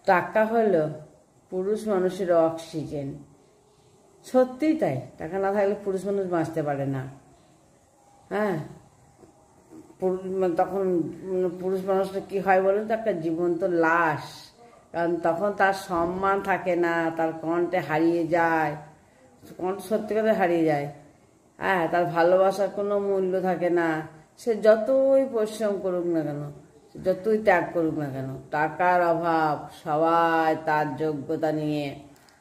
টাকা হলো পুরুষ মানুষের অক্সিজেন। সত্যিই তাই, টাকা না থাকলে পুরুষ মানুষ বাঁচতে পারে না। হ্যাঁ, তখন পুরুষ মানুষটা কী হয় বলুন তো, একটা জীবন্ত লাশ। কারণ তখন তার সম্মান থাকে না, তার কণ্ঠে হারিয়ে যায়, কণ্ঠ সত্যি কথা হারিয়ে যায়। হ্যাঁ, তার ভালোবাসার কোনো মূল্য থাকে না। সে যতই পরিশ্রম করুক না কেন, যতই ত্যাগ করুক না কেন, টাকার অভাব সবাই তার যোগ্যতা নিয়ে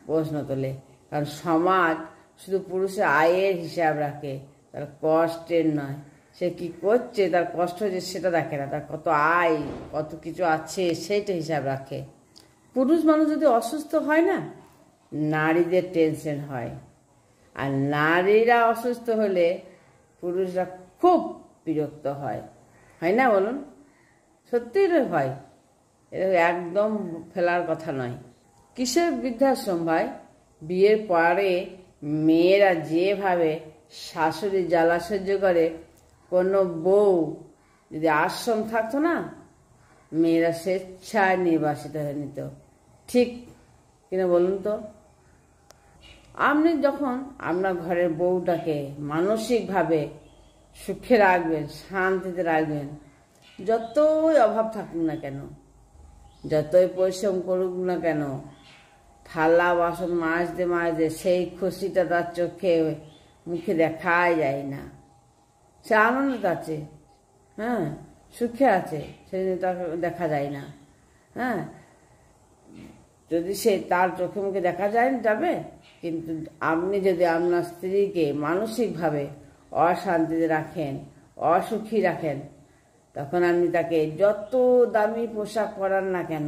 প্রশ্ন তোলে। কারণ সমাজ শুধু পুরুষের আয়ের হিসাব রাখে, তার কষ্টের নয়। সে কি করছে, তার কষ্ট হচ্ছে সেটা দেখে না, তার কত আয়, কত কিছু আছে সেইটা হিসাব রাখে। পুরুষ মানুষ যদি অসুস্থ হয় না, নারীদের টেনশন হয়। আর নারীরা অসুস্থ হলে পুরুষরা খুব বিরক্ত হয়, হয় না বলুন? সত্যিই হয়, এটা একদম ফেলার কথা নয়। কিসের বৃদ্ধাশ্রম ভাই? বিয়ের পরে মেয়েরা যেভাবে শাশুড়ি জ্বালা সহ্য করে, কোনো বউ যদি আশ্রম থাকতো না, মেয়েরা স্বেচ্ছায় নির্বাসিত হয়ে নিত। ঠিক কিনা বলুন তো? আপনি যখন আপনার ঘরের বউটাকে মানসিকভাবে সুখে রাখবেন, শান্তিতে রাখবেন, যতই অভাব থাকুক না কেন, যতই পরিশ্রম করুক না কেন, থালা বাসন মাজতে মাজতে সেই খুশিটা তার চোখে মুখে দেখাই যায় না। সে আনন্দ আছে, হ্যাঁ, সুখে আছে, সেই তাকে দেখা যায় না। হ্যাঁ, যদি সে তার চোখে মুখে দেখা যাবে, কিন্তু আপনি যদি আপনার স্ত্রীকে মানসিকভাবে অশান্তিতে রাখেন, অসুখী রাখেন, তখন আপনি তাকে যত দামি পোশাক পরান না কেন,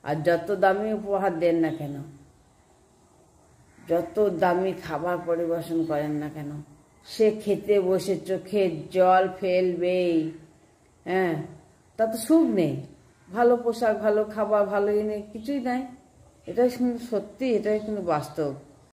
আর যত দামি উপহার দেন না কেন, যত দামি খাবার পরিবেশন করেন না কেন, সে খেতে বসে চোখে জল ফেলবেই। হ্যাঁ, তাতে সুখ নেই। ভালো পোশাক, ভালো খাবার, ভালো কিছুই নাই। এটাই কিন্তু সত্যি, এটাই কিন্তু বাস্তব।